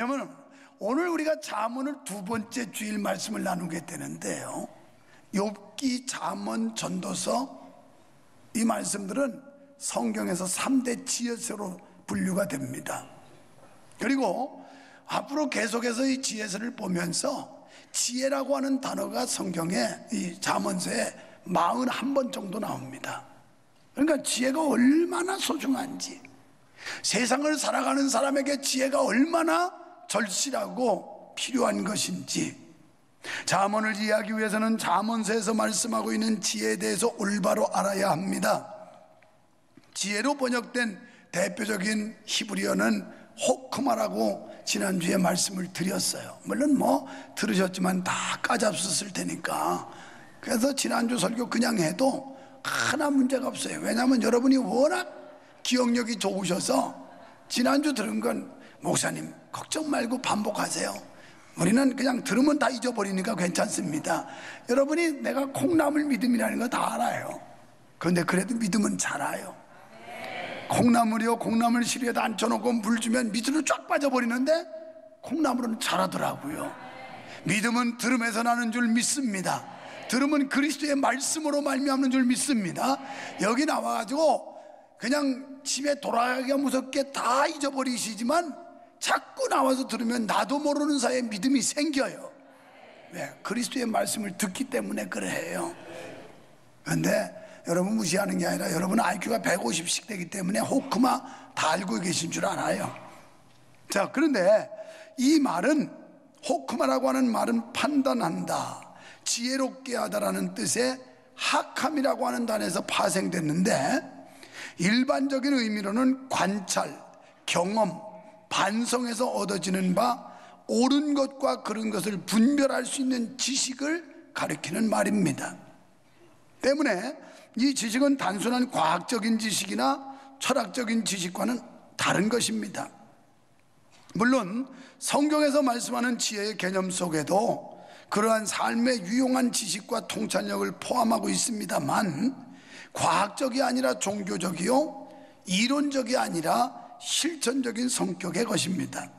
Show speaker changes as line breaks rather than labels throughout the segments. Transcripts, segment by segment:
왜냐하면 오늘 우리가 잠언을 두 번째 주일 말씀을 나누게 되는데요, 욥기, 잠언, 전도서, 이 말씀들은 성경에서 3대 지혜서로 분류가 됩니다. 그리고 앞으로 계속해서 이 지혜서를 보면서 지혜라고 하는 단어가 성경에 이 잠언서에 41번 정도 나옵니다. 그러니까 지혜가 얼마나 소중한지, 세상을 살아가는 사람에게 지혜가 얼마나 절실하고 필요한 것인지, 잠언을 이해하기 위해서는 잠언서에서 말씀하고 있는 지혜에 대해서 올바로 알아야 합니다. 지혜로 번역된 대표적인 히브리어는 호크마라고 지난주에 말씀을 드렸어요. 물론 들으셨지만 다 까잡섰을 테니까, 그래서 지난주 설교 그냥 해도 하나 문제가 없어요. 왜냐하면 여러분이 워낙 기억력이 좋으셔서 지난주 들은 건 목사님 걱정 말고 반복하세요, 우리는 그냥 들으면 다 잊어버리니까 괜찮습니다. 여러분이 내가 콩나물 믿음이라는 거 다 알아요. 그런데 그래도 믿음은 자라요. 콩나물이요, 콩나물 시루에다 앉혀놓고 물 주면 밑으로 쫙 빠져버리는데 콩나물은 자라더라고요. 믿음은 들음에서 나는 줄 믿습니다. 들음은 그리스도의 말씀으로 말미암는 줄 믿습니다. 여기 나와가지고 그냥 집에 돌아가기가 무섭게 다 잊어버리시지만 자꾸 나와서 들으면 나도 모르는 사이에 믿음이 생겨요. 왜? 그리스도의 말씀을 듣기 때문에 그래요. 그런데 여러분 무시하는 게 아니라 여러분 IQ가 150씩 되기 때문에 호크마 다 알고 계신 줄 알아요. 자, 그런데 이 말은, 호크마라고 하는 말은 판단한다, 지혜롭게 하다라는 뜻의 하캄이라고 하는 단어에서 파생됐는데, 일반적인 의미로는 관찰, 경험, 반성에서 얻어지는 바, 옳은 것과 그른 것을 분별할 수 있는 지식을 가리키는 말입니다. 때문에 이 지식은 단순한 과학적인 지식이나 철학적인 지식과는 다른 것입니다. 물론 성경에서 말씀하는 지혜의 개념 속에도 그러한 삶에 유용한 지식과 통찰력을 포함하고 있습니다만, 과학적이 아니라 종교적이요, 이론적이 아니라 실천적인 성격의 것입니다.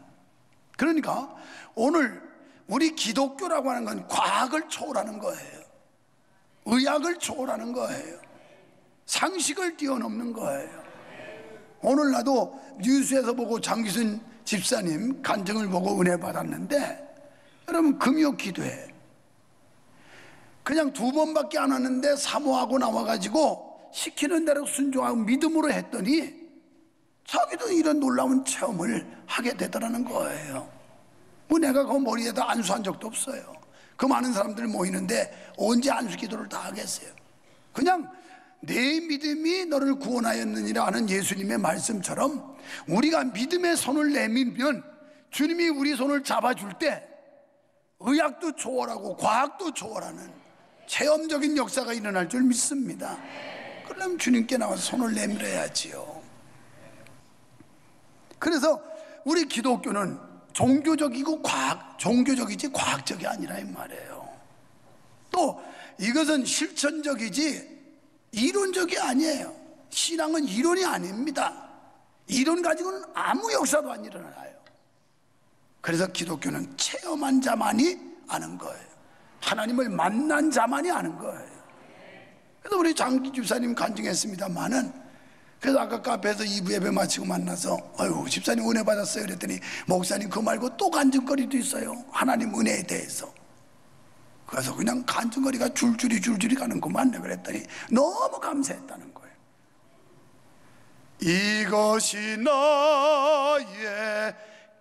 그러니까 오늘 우리 기독교라고 하는 건 과학을 초월하는 거예요. 의학을 초월하는 거예요. 상식을 뛰어넘는 거예요. 오늘 나도 뉴스에서 보고 장기순 집사님 간증을 보고 은혜 받았는데, 여러분 금요 기도회 그냥 2번밖에 안 하는데 사모하고 나와가지고 시키는 대로 순종하고 믿음으로 했더니 자기도 이런 놀라운 체험을 하게 되더라는 거예요. 내가 그 머리에다 안수한 적도 없어요. 그 많은 사람들 모이는데 언제 안수 기도를 다 하겠어요. 그냥 내 믿음이 너를 구원하였느니라 하는 예수님의 말씀처럼 우리가 믿음의 손을 내밀면 주님이 우리 손을 잡아줄 때 의학도 초월하고 과학도 초월하는 체험적인 역사가 일어날 줄 믿습니다. 그러려면 주님께 나와서 손을 내밀어야지요. 그래서 우리 기독교는 종교적이고 종교적이지 과학적이 아니라 이 말이에요. 또 이것은 실천적이지 이론적이 아니에요. 신앙은 이론이 아닙니다. 이론 가지고는 아무 역사도 안 일어나요. 그래서 기독교는 체험한 자만이 아는 거예요. 하나님을 만난 자만이 아는 거예요. 그래서 우리 장기 집사님 간증했습니다만은, 그래서 아까 카페에서 2부 예배 마치고 만나서 아유 집사님 은혜 받았어요 그랬더니, 목사님 그 말고 또 간증거리도 있어요, 하나님 은혜에 대해서. 그래서 그냥 간증거리가 줄줄이 가는구만 그랬더니 너무 감사했다는 거예요. 이것이 나의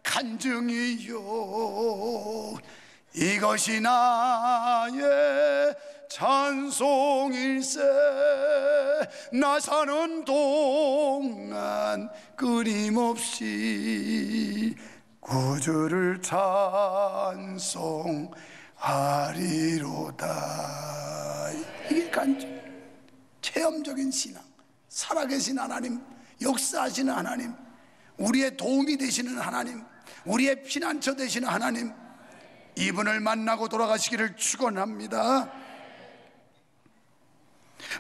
간증이요, 이것이 나의 찬송일세, 나 사는 동안 끊임없이 구주를 찬송하리로다. 이게 간증, 체험적인 신앙, 살아계신 하나님, 역사하시는 하나님, 우리의 도움이 되시는 하나님, 우리의 피난처 되시는 하나님, 이분을 만나고 돌아가시기를 축원합니다.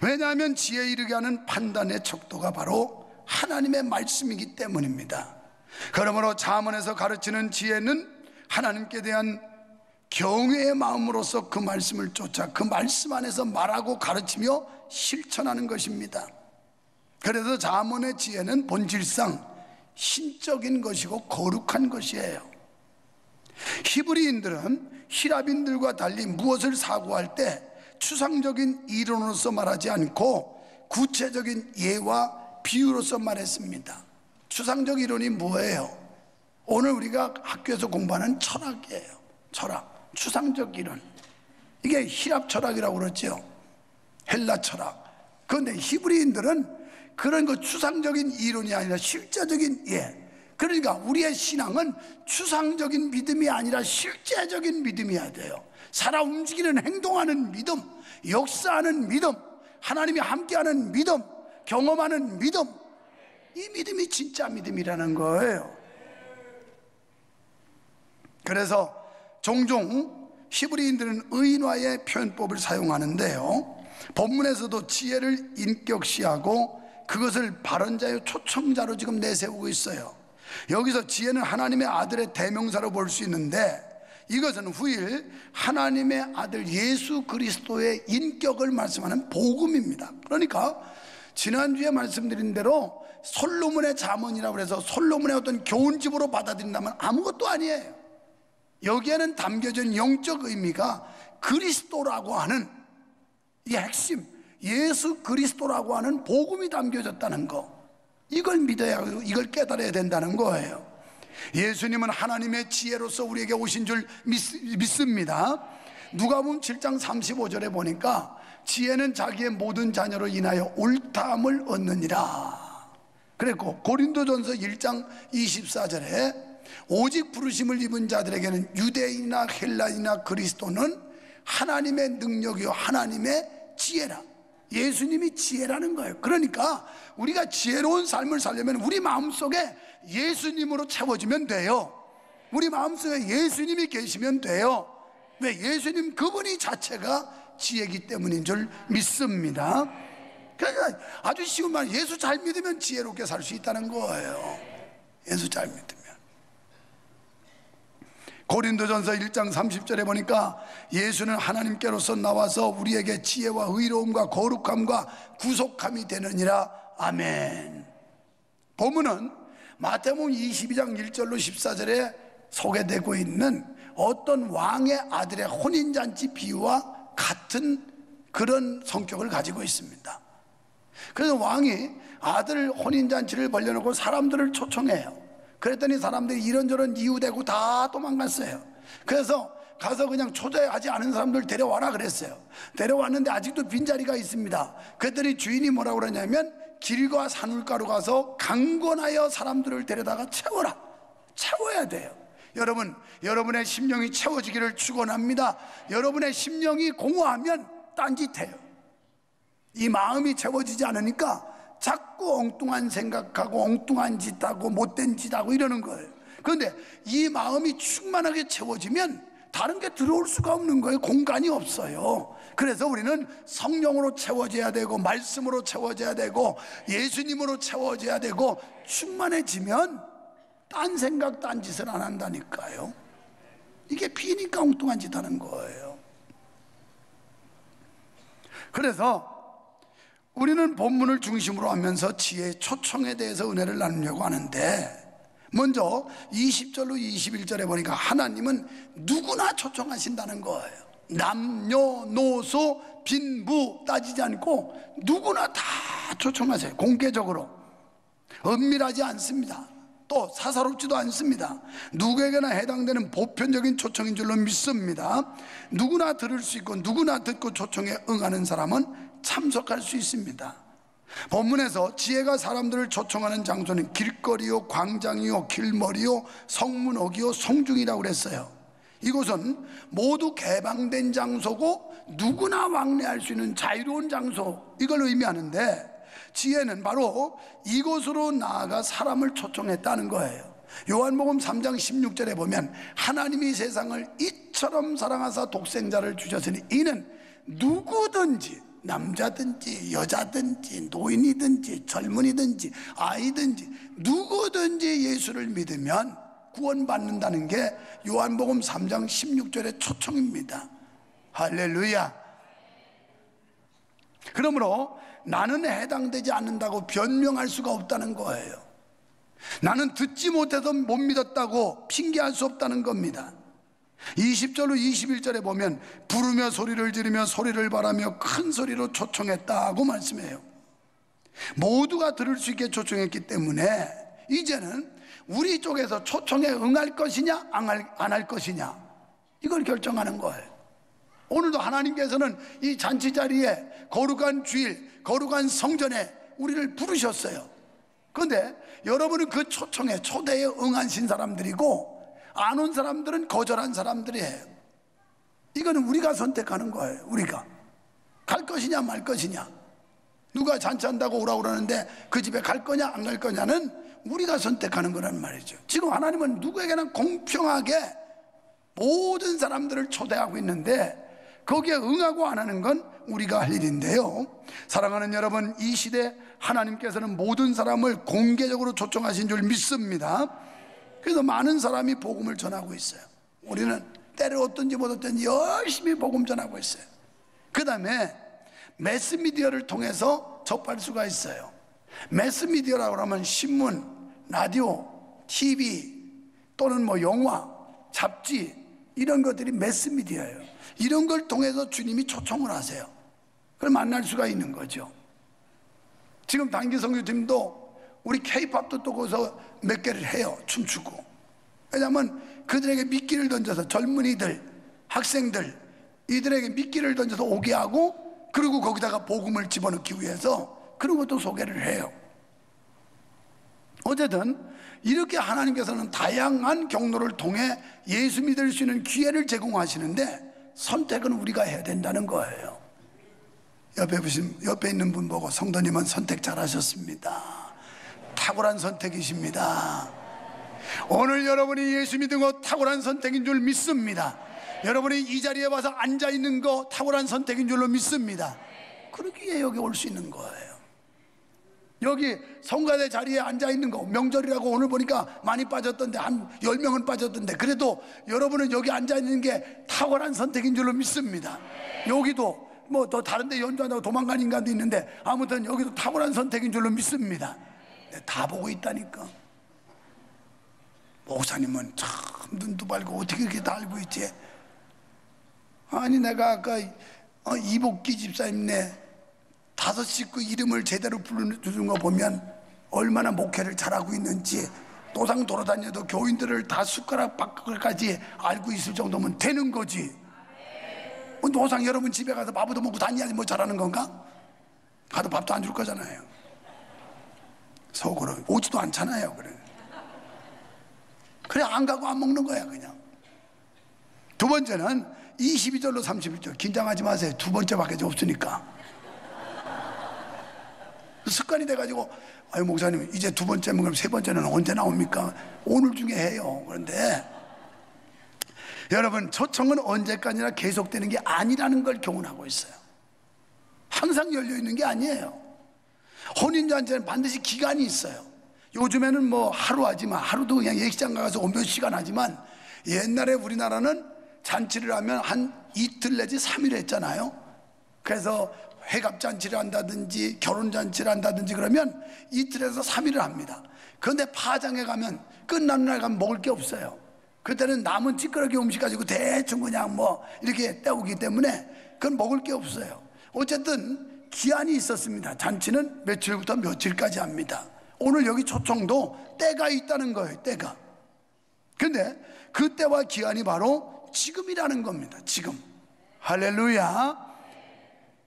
왜냐하면 지혜에 이르게 하는 판단의 척도가 바로 하나님의 말씀이기 때문입니다. 그러므로 잠언에서 가르치는 지혜는 하나님께 대한 경외의 마음으로서 그 말씀을 쫓아 그 말씀 안에서 말하고 가르치며 실천하는 것입니다. 그래서 잠언의 지혜는 본질상 신적인 것이고 거룩한 것이에요. 히브리인들은 히랍인들과 달리 무엇을 사고할 때 추상적인 이론으로서 말하지 않고 구체적인 예와 비유로서 말했습니다. 추상적 이론이 뭐예요? 오늘 우리가 학교에서 공부하는 철학이에요. 철학, 추상적 이론. 이게 히랍 철학이라고 그러죠. 헬라 철학. 그런데 히브리인들은 그런 거 추상적인 이론이 아니라 실제적인 그러니까 우리의 신앙은 추상적인 믿음이 아니라 실제적인 믿음이어야 돼요. 살아 움직이는 행동하는 믿음, 역사하는 믿음, 하나님이 함께하는 믿음, 경험하는 믿음, 이 믿음이 진짜 믿음이라는 거예요. 그래서 종종 히브리인들은 의인화의 표현법을 사용하는데요, 본문에서도 지혜를 인격시하고 그것을 발언자의 초청자로 지금 내세우고 있어요. 여기서 지혜는 하나님의 아들의 대명사로 볼 수 있는데, 이것은 후일 하나님의 아들 예수 그리스도의 인격을 말씀하는 복음입니다. 그러니까 지난주에 말씀드린 대로 솔로몬의 잠언이라고 해서 솔로몬의 어떤 교훈집으로 받아들인다면 아무것도 아니에요. 여기에는 담겨진 영적 의미가 그리스도라고 하는 이 핵심, 예수 그리스도라고 하는 복음이 담겨졌다는 거, 이걸 믿어야 하고 이걸 깨달아야 된다는 거예요. 예수님은 하나님의 지혜로서 우리에게 오신 줄 믿습니다. 누가복음 7장 35절에 보니까 지혜는 자기의 모든 자녀로 인하여 옳다함을 얻느니라 그랬고, 고린도전서 1장 24절에 오직 부르심을 입은 자들에게는 유대인이나 헬라인이나 그리스도는 하나님의 능력이요 하나님의 지혜라. 예수님이 지혜라는 거예요. 그러니까 우리가 지혜로운 삶을 살려면 우리 마음속에 예수님으로 채워지면 돼요. 우리 마음속에 예수님이 계시면 돼요. 왜? 예수님 그분이 자체가 지혜이기 때문인 줄 믿습니다. 그러니까 아주 쉬운 말, 예수 잘 믿으면 지혜롭게 살 수 있다는 거예요. 예수 잘 믿으면. 고린도전서 1장 30절에 보니까 예수는 하나님께로서 나와서 우리에게 지혜와 의로움과 거룩함과 구속함이 되느니라. 아멘. 본문은 마태복음 22장 1절로 14절에 소개되고 있는 어떤 왕의 아들의 혼인잔치 비유와 같은 그런 성격을 가지고 있습니다. 그래서 왕이 아들 혼인잔치를 벌려놓고 사람들을 초청해요. 그랬더니 사람들이 이런저런 이유 대고 다 도망갔어요. 그래서 가서 그냥 초대하지 않은 사람들 데려와라 그랬어요. 데려왔는데 아직도 빈자리가 있습니다. 그랬더니 주인이 뭐라고 그러냐면 길과 산울가로 가서 강권하여 사람들을 데려다가 채워야 돼요. 여러분, 여러분의 심령이 채워지기를 축원합니다. 여러분의 심령이 공허하면 딴짓해요. 이 마음이 채워지지 않으니까 자꾸 엉뚱한 생각하고 엉뚱한 짓하고 못된 짓하고 이러는 거예요. 그런데 이 마음이 충만하게 채워지면 다른 게 들어올 수가 없는 거예요. 공간이 없어요. 그래서 우리는 성령으로 채워져야 되고 말씀으로 채워져야 되고 예수님으로 채워져야 되고, 충만해지면 딴 생각 딴 짓을 안 한다니까요. 이게 비니까 엉뚱한 짓 하는 거예요. 그래서 우리는 본문을 중심으로 하면서 지혜의 초청에 대해서 은혜를 나누려고 하는데, 먼저 20절로 21절에 보니까 하나님은 누구나 초청하신다는 거예요. 남녀노소 빈부 따지지 않고 누구나 다 초청하세요. 공개적으로. 은밀하지 않습니다. 또 사사롭지도 않습니다. 누구에게나 해당되는 보편적인 초청인 줄로 믿습니다. 누구나 들을 수 있고 누구나 듣고 초청에 응하는 사람은 참석할 수 있습니다. 본문에서 지혜가 사람들을 초청하는 장소는 길거리요, 광장이요, 길머리요, 성문옥이요, 성중이라고 그랬어요. 이곳은 모두 개방된 장소고 누구나 왕래할 수 있는 자유로운 장소, 이걸 의미하는데, 지혜는 바로 이곳으로 나아가 사람을 초청했다는 거예요. 요한복음 3장 16절에 보면 하나님이 세상을 이처럼 사랑하사 독생자를 주셨으니 이는 누구든지 남자든지 여자든지 노인이든지 젊은이든지 아이든지 누구든지 예수를 믿으면 구원받는다는 게 요한복음 3장 16절의 초청입니다. 할렐루야. 그러므로 나는 해당되지 않는다고 변명할 수가 없다는 거예요. 나는 듣지 못해서 못 믿었다고 핑계할 수 없다는 겁니다. 20절로 21절에 보면 부르며 소리를 지르며 소리를 바라며 큰 소리로 초청했다고 말씀해요. 모두가 들을 수 있게 초청했기 때문에 이제는 우리 쪽에서 초청에 응할 것이냐 안 할 것이냐 이걸 결정하는 거예요. 오늘도 하나님께서는 이 잔치 자리에 거룩한 주일, 거룩한 성전에 우리를 부르셨어요. 그런데 여러분은 그 초청에 초대에 응하신 사람들이고 안 온 사람들은 거절한 사람들이에요. 이거는 우리가 선택하는 거예요. 우리가 갈 것이냐 말 것이냐, 누가 잔치한다고 오라고 그러는데 그 집에 갈 거냐 안 갈 거냐는 우리가 선택하는 거란 말이죠. 지금 하나님은 누구에게나 공평하게 모든 사람들을 초대하고 있는데 거기에 응하고 안 하는 건 우리가 할 일인데요. 사랑하는 여러분, 이 시대 하나님께서는 모든 사람을 공개적으로 초청하신 줄 믿습니다. 그래서 많은 사람이 복음을 전하고 있어요. 우리는 때를 어떤지 못 어떤지 열심히 복음 전하고 있어요. 그 다음에 매스미디어를 통해서 접할 수가 있어요. 매스미디어라고 하면 신문, 라디오, TV 또는 뭐 영화, 잡지 이런 것들이 매스미디어예요. 이런 걸 통해서 주님이 초청을 하세요. 그걸 만날 수가 있는 거죠. 지금 단기성교팀도 우리 K-팝도 또 거기서 몇 개를 해요. 춤추고. 왜냐하면 그들에게 미끼를 던져서 젊은이들, 학생들 이들에게 미끼를 던져서 오게 하고 그리고 거기다가 복음을 집어넣기 위해서 그런 것도 소개를 해요. 어쨌든 이렇게 하나님께서는 다양한 경로를 통해 예수 믿을 수 있는 기회를 제공하시는데 선택은 우리가 해야 된다는 거예요. 옆에 있는 분 보고 성도님은 선택 잘하셨습니다. 탁월한 선택이십니다. 오늘 여러분이 예수 믿은 거 탁월한 선택인 줄 믿습니다. 여러분이 이 자리에 와서 앉아있는 거 탁월한 선택인 줄로 믿습니다. 그러기에 여기 올 수 있는 거예요. 여기 성가대 자리에 앉아있는 거, 명절이라고 오늘 보니까 많이 빠졌던데 한 10명은 빠졌던데 그래도 여러분은 여기 앉아있는 게 탁월한 선택인 줄로 믿습니다. 여기도 뭐 더 다른 데 연주한다고 도망간 인간도 있는데 아무튼 여기도 탁월한 선택인 줄로 믿습니다. 다 보고 있다니까. 목사님은 참 눈도 밝고 어떻게 이렇게 다 알고 있지? 아니 내가 아까 이복기 집사님네 5 식구 이름을 제대로 불러주는 거 보면 얼마나 목회를 잘하고 있는지 노상 돌아다녀도 교인들을 다 숟가락 바꿔까지 알고 있을 정도면 되는 거지. 노상 여러분 집에 가서 밥도 먹고 다녀야지 뭐 잘하는 건가? 가도 밥도 안 줄 거잖아요. 속으로 오지도 않잖아요. 그래 안 가고 안 먹는 거야 그냥. 두 번째는 22절로 31절 긴장하지 마세요. 두 번째밖에 없으니까. 습관이 돼가지고 아유 목사님 이제 두 번째면 그럼 세 번째는 언제 나옵니까? 오늘 중에 해요. 그런데 여러분 초청은 언제까지나 계속되는 게 아니라는 걸 교훈하고 있어요. 항상 열려있는 게 아니에요. 혼인잔치는 반드시 기간이 있어요. 요즘에는 뭐 하루 하지만 하루도 그냥 예식장 가서 몇 시간 하지만 옛날에 우리나라는 잔치를 하면 한 이틀 내지 3일 했잖아요. 그래서 회갑잔치를 한다든지 결혼잔치를 한다든지 그러면 이틀에서 3일을 합니다. 그런데 파장에 가면 끝나는 날 가면 먹을 게 없어요. 그때는 남은 찌끄러기 음식 가지고 대충 그냥 뭐 이렇게 때우기 때문에 그건 먹을 게 없어요. 어쨌든 기한이 있었습니다. 잔치는 며칠부터 며칠까지 합니다. 오늘 여기 초청도 때가 있다는 거예요. 때가. 근데 그 때와 기한이 바로 지금이라는 겁니다. 지금. 할렐루야.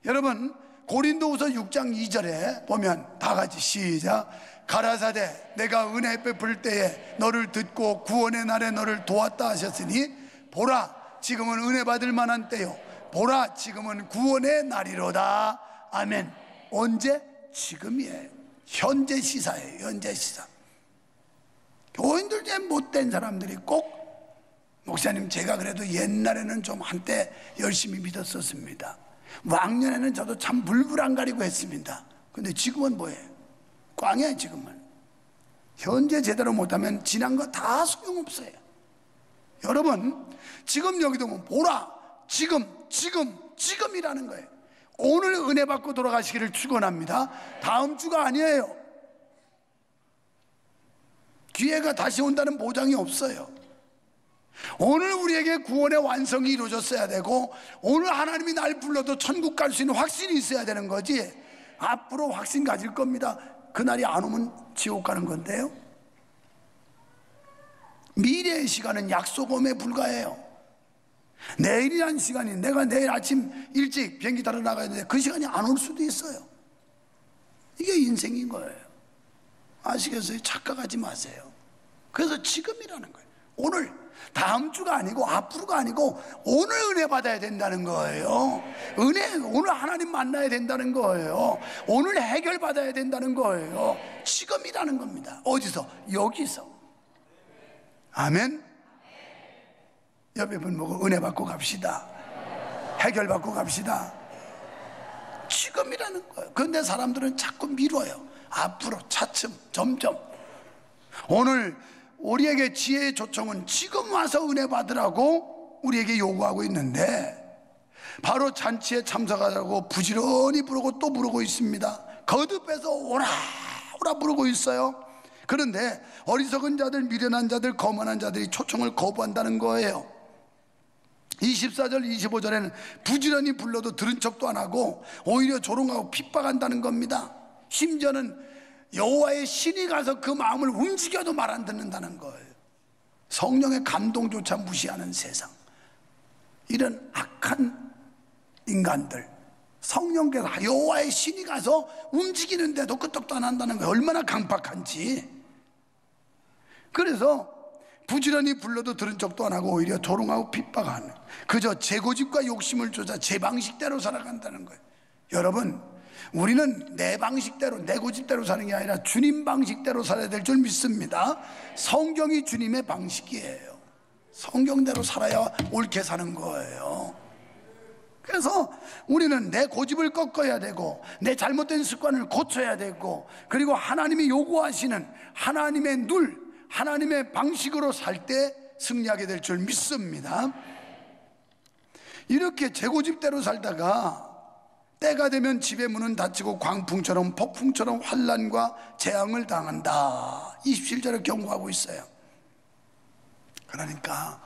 여러분 고린도후서 6장 2절에 보면 다 같이 시작. 가라사대 내가 은혜 베풀 때에 너를 듣고 구원의 날에 너를 도왔다 하셨으니 보라 지금은 은혜 받을 만한 때요 보라 지금은 구원의 날이로다. 아멘. 언제? 지금이에요. 현재 시사예요. 현재 시사. 교인들 중에 못된 사람들이 꼭 목사님 제가 그래도 옛날에는 좀 한때 열심히 믿었었습니다. 왕년에는 저도 참 물불 안 가리고 했습니다. 근데 지금은 뭐예요? 꽝이에요. 지금은 현재 제대로 못하면 지난 거 다 소용없어요. 여러분, 지금 여기도 보라, 지금이라는 거예요. 오늘 은혜 받고 돌아가시기를 축원합니다. 다음 주가 아니에요. 기회가 다시 온다는 보장이 없어요. 오늘 우리에게 구원의 완성이 이루어졌어야 되고, 오늘 하나님이 날 불러도 천국 갈 수 있는 확신이 있어야 되는 거지. 앞으로 확신 가질 겁니다. 그날이 안 오면 지옥 가는 건데요. 미래의 시간은 약속음에 불과해요. 내일이란 시간이, 내가 내일 아침 일찍 비행기 타러 나가야 되는데 그 시간이 안 올 수도 있어요. 이게 인생인 거예요. 아시겠어요? 착각하지 마세요. 그래서 지금이라는 거예요. 오늘, 다음 주가 아니고 앞으로가 아니고 오늘 은혜 받아야 된다는 거예요. 오늘 하나님 만나야 된다는 거예요. 오늘 해결 받아야 된다는 거예요. 지금이라는 겁니다. 어디서? 여기서. 아멘. 옆에 분 보고 은혜 받고 갑시다. 해결 받고 갑시다. 지금이라는 거예요. 그런데 사람들은 자꾸 미뤄요. 앞으로 차츰 점점. 오늘 우리에게 지혜의 초청은 지금 와서 은혜 받으라고 우리에게 요구하고 있는데, 바로 잔치에 참석하라고 부지런히 부르고 또 부르고 있습니다. 거듭해서 오라 오라 부르고 있어요. 그런데 어리석은 자들, 미련한 자들, 거만한 자들이 초청을 거부한다는 거예요. 24절 25절에는 부지런히 불러도 들은 척도 안 하고 오히려 조롱하고 핍박한다는 겁니다. 심지어는 여호와의 신이 가서 그 마음을 움직여도 말 안 듣는다는 거예요. 성령의 감동조차 무시하는 세상, 이런 악한 인간들, 성령께서 여호와의 신이 가서 움직이는데도 끄떡도 안 한다는 거예요. 얼마나 강팍한지. 그래서 부지런히 불러도 들은 척도 안 하고 오히려 조롱하고 핍박하는, 그저 제 고집과 욕심을 쫓아 제 방식대로 살아간다는 거예요. 여러분, 우리는 내 방식대로, 내 고집대로 사는 게 아니라 주님 방식대로 살아야 될 줄 믿습니다. 성경이 주님의 방식이에요. 성경대로 살아야 옳게 사는 거예요. 그래서 우리는 내 고집을 꺾어야 되고, 내 잘못된 습관을 고쳐야 되고, 그리고 하나님이 요구하시는 하나님의 하나님의 방식으로 살 때 승리하게 될 줄 믿습니다. 이렇게 제 고집대로 살다가 때가 되면 집의 문은 닫히고 광풍처럼 폭풍처럼 환난과 재앙을 당한다. 27절에 경고하고 있어요. 그러니까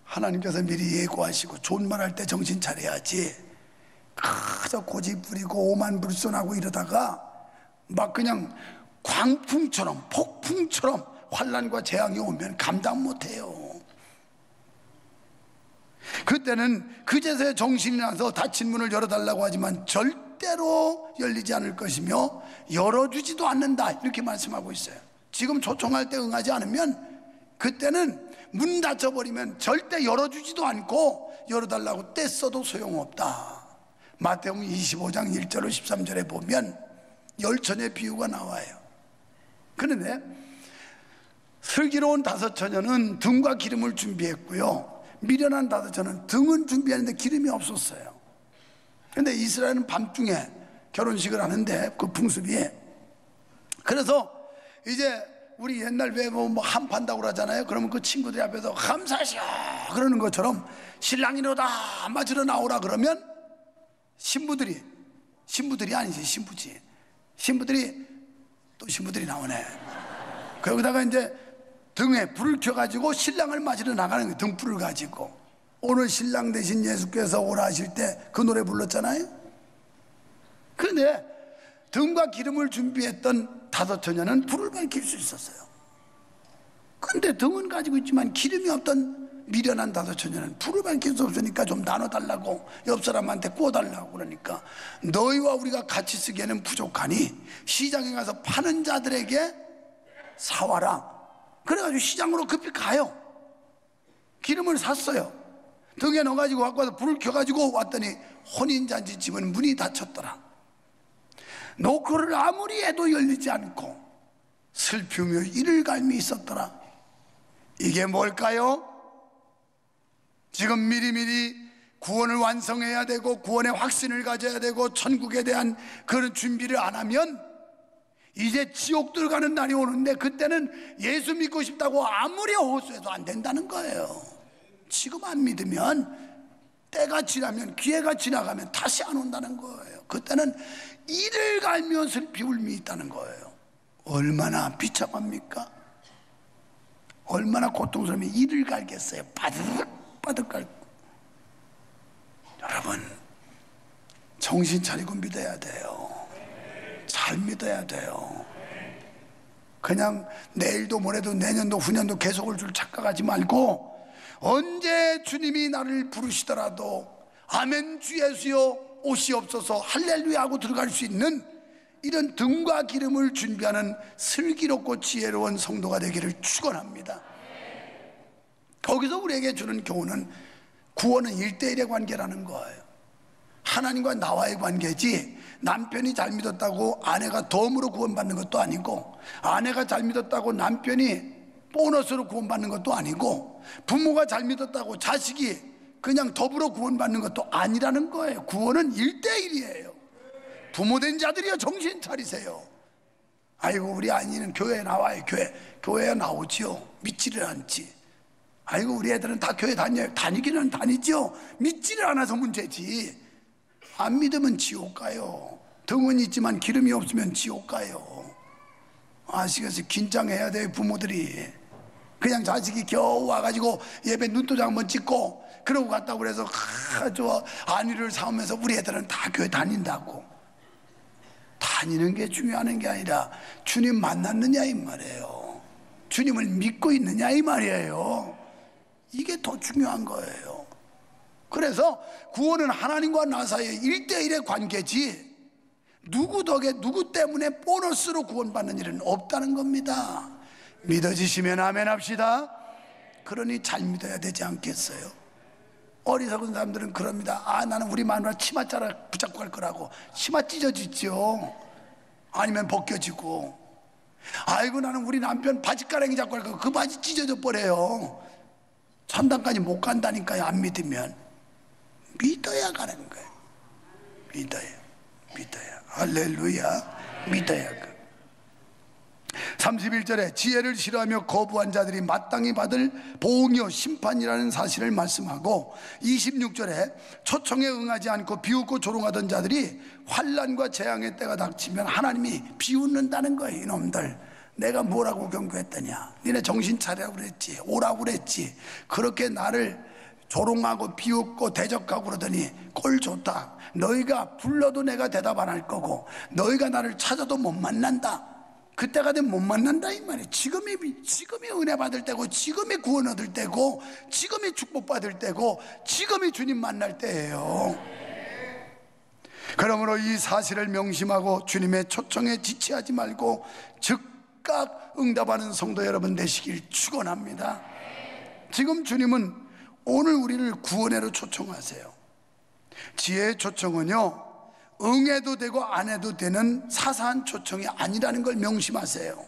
하나님께서 미리 예고하시고 좋은 말 할 때 정신 차려야지. 그저 고집 부리고 오만불손하고 이러다가 막 그냥 광풍처럼 폭풍처럼 환난과 재앙이 오면 감당 못해요. 그때는 그제서야 정신이 나서 닫힌 문을 열어달라고 하지만 절대로 열리지 않을 것이며 열어주지도 않는다, 이렇게 말씀하고 있어요. 지금 초청할 때 응하지 않으면 그때는 문 닫혀버리면 절대 열어주지도 않고 열어달라고 떼써도 소용없다. 마태복음 25장 1절로 13절에 보면 열처녀의 비유가 나와요. 그런데 슬기로운 다섯 처녀는 등과 기름을 준비했고요, 미련한 다섯 처녀는 등은 준비하는데 기름이 없었어요. 그런데 이스라엘은 밤중에 결혼식을 하는데 그 풍습이, 그래서 이제 우리 옛날 왜 뭐 한판다고 그러잖아요. 그러면 그 친구들 앞에서 감사하시오 그러는 것처럼 신랑이로다 맞으러 나오라 그러면 신부들이 아니지, 신부들이 또 신부들이 나오네. 거기다가 이제 등에 불을 켜가지고 신랑을 맞으러 나가는 거예요. 등불을 가지고. 오늘 신랑 대신 예수께서 오라 하실 때 그 노래 불렀잖아요. 그런데 등과 기름을 준비했던 다섯 처녀는 불을 밝힐 수 있었어요. 그런데 등은 가지고 있지만 기름이 없던 미련한 다섯 처녀는 불을 밝힐 수 없으니까 좀 나눠달라고, 옆 사람한테 구워달라고 그러니까, 너희와 우리가 같이 쓰기에는 부족하니 시장에 가서 파는 자들에게 사와라. 그래가지고 시장으로 급히 가요. 기름을 샀어요. 등에 넣어가지고 갖고 와서 불을 켜가지고 왔더니 혼인잔치 집은 문이 닫혔더라. 노크를 아무리 해도 열리지 않고 슬프며 이를갈미 있었더라. 이게 뭘까요? 지금 미리미리 구원을 완성해야 되고 구원의 확신을 가져야 되고 천국에 대한 그런 준비를 안 하면 이제 지옥 들어가는 날이 오는데 그때는 예수 믿고 싶다고 아무리 호소해도 안 된다는 거예요. 지금 안 믿으면 때가 지나면, 기회가 지나가면 다시 안 온다는 거예요. 그때는 이를 갈며 슬피 울미 있다는 거예요. 얼마나 비참합니까? 얼마나 고통스러우면 이를 갈겠어요. 바득바득 갈고. 여러분, 정신 차리고 믿어야 돼요. 잘 믿어야 돼요. 그냥 내일도 모레도 내년도 후년도 계속 올 줄 착각하지 말고 언제 주님이 나를 부르시더라도 아멘 주 예수여 오시옵소서 할렐루야 하고 들어갈 수 있는 이런 등과 기름을 준비하는 슬기롭고 지혜로운 성도가 되기를 축원합니다. 거기서 우리에게 주는 교훈은 구원은 1대1의 관계라는 거예요. 하나님과 나와의 관계지 남편이 잘 믿었다고 아내가 덤으로 구원받는 것도 아니고 아내가 잘 믿었다고 남편이 보너스로 구원받는 것도 아니고 부모가 잘 믿었다고 자식이 그냥 더불어 구원받는 것도 아니라는 거예요. 구원은 1대1이에요. 부모된 자들이여 정신 차리세요. 아이고 우리 아이는 교회에 나와요. 교회에 나오지요. 믿지를 않지. 아이고 우리 애들은 다 교회 다녀요. 다니기는 다니죠. 믿지를 않아서 문제지. 안 믿으면 지옥 가요. 등은 있지만 기름이 없으면 지옥 가요. 아시겠어요? 긴장해야 돼요. 부모들이 그냥 자식이 겨우 와가지고 예배 눈도장 한번 찍고 그러고 갔다고 그래서 저 안위를 삼으면서 우리 애들은 다 교회 다닌다고. 다니는 게 중요한 게 아니라 주님 만났느냐 이 말이에요. 주님을 믿고 있느냐 이 말이에요. 이게 더 중요한 거예요. 그래서 구원은 하나님과 나 사이의 1대1의 관계지 누구 덕에 누구 때문에 보너스로 구원받는 일은 없다는 겁니다. 믿어지시면 아멘 합시다. 그러니 잘 믿어야 되지 않겠어요? 어리석은 사람들은 그럽니다. 아 나는 우리 마누라 치맛자락 붙잡고 갈 거라고. 치마 찢어지죠. 아니면 벗겨지고. 아이고 나는 우리 남편 바지가랑이 잡고 갈 거고 그 바지 찢어져 버려요. 천당까지 못 간다니까요. 안 믿으면. 믿어야 가는 거예요. 믿어야 할렐루야. 믿어야 가. 31절에 지혜를 싫어하며 거부한 자들이 마땅히 받을 보응이요 심판이라는 사실을 말씀하고 26절에 초청에 응하지 않고 비웃고 조롱하던 자들이 환난과 재앙의 때가 닥치면 하나님이 비웃는다는 거예요. 이놈들 내가 뭐라고 경고했더냐. 니네 정신 차리라고 그랬지. 오라고 그랬지. 그렇게 나를 조롱하고 비웃고 대적하고 그러더니 꼴 좋다. 너희가 불러도 내가 대답 안 할 거고 너희가 나를 찾아도 못 만난다. 그때가 되면 못 만난다 이 말이에요. 지금이 은혜 받을 때고 지금이 구원 얻을 때고 지금이 축복 받을 때고 지금이 주님 만날 때예요. 그러므로 이 사실을 명심하고 주님의 초청에 지체하지 말고 즉각 응답하는 성도 여러분 되시길 축원합니다. 지금 주님은 오늘 우리를 구원회로 초청하세요. 지혜의 초청은요 응해도 되고 안 해도 되는 사사한 초청이 아니라는 걸 명심하세요.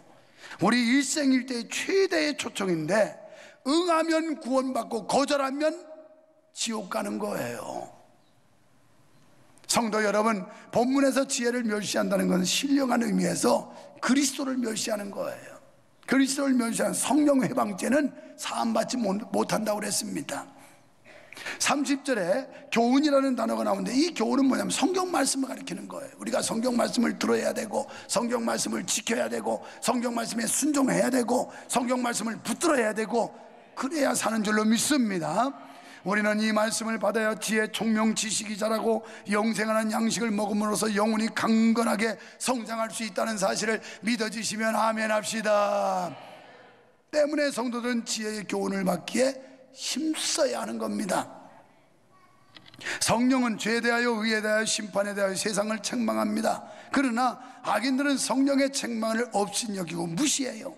우리 일생일대의 최대의 초청인데 응하면 구원받고 거절하면 지옥 가는 거예요. 성도 여러분, 본문에서 지혜를 멸시한다는 것은 신령한 의미에서 그리스도를 멸시하는 거예요. 그리스도를 멸시하는 성령 회방죄는 사함받지 못한다고 그랬습니다. 30절에 교훈이라는 단어가 나오는데 이 교훈은 뭐냐면 성경 말씀을 가리키는 거예요. 우리가 성경 말씀을 들어야 되고 성경 말씀을 지켜야 되고 성경 말씀에 순종해야 되고 성경 말씀을 붙들어야 되고 그래야 사는 줄로 믿습니다. 우리는 이 말씀을 받아야 지혜, 총명, 지식이 자라고 영생하는 양식을 먹음으로써 영혼이 강건하게 성장할 수 있다는 사실을 믿어지시면 아멘 합시다. 때문에 성도들은 지혜의 교훈을 받기에 힘써야 하는 겁니다. 성령은 죄에 대하여 의에 대하여 심판에 대하여 세상을 책망합니다. 그러나 악인들은 성령의 책망을 업신여기고 무시해요.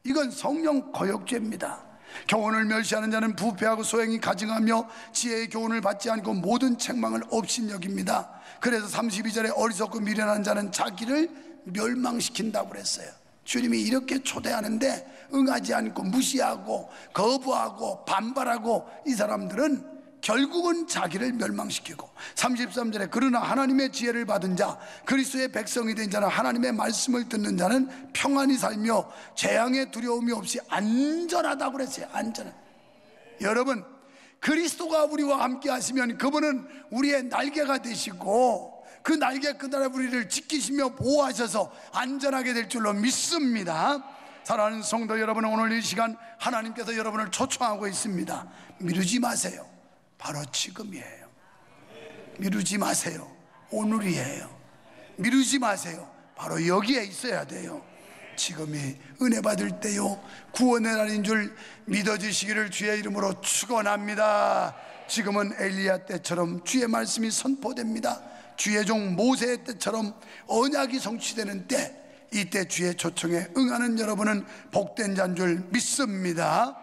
이건 성령 거역죄입니다. 교훈을 멸시하는 자는 부패하고 소행이 가증하며 지혜의 교훈을 받지 않고 모든 책망을 업신여깁니다. 그래서 32절에 어리석고 미련한 자는 자기를 멸망시킨다고 그랬어요. 주님이 이렇게 초대하는데 응하지 않고 무시하고 거부하고 반발하고 이 사람들은 결국은 자기를 멸망시키고, 33절에 그러나 하나님의 지혜를 받은 자, 그리스도의 백성이 된 자는 하나님의 말씀을 듣는 자는 평안히 살며 재앙의 두려움이 없이 안전하다고 그랬어요. 안전한. 여러분, 그리스도가 우리와 함께 하시면 그분은 우리의 날개가 되시고 그 날개 끝아래 우리를 지키시며 보호하셔서 안전하게 될 줄로 믿습니다. 사랑하는 성도 여러분, 오늘 이 시간 하나님께서 여러분을 초청하고 있습니다. 미루지 마세요. 바로 지금이에요. 미루지 마세요. 오늘이에요. 미루지 마세요. 바로 여기에 있어야 돼요. 지금이 은혜 받을 때요, 구원의 날인 줄 믿어지시기를 주의 이름으로 축원합니다. 지금은 엘리야 때처럼 주의 말씀이 선포됩니다. 주의 종 모세의 때처럼 언약이 성취되는 때, 이때 주의 초청에 응하는 여러분은 복된 자인 줄 믿습니다.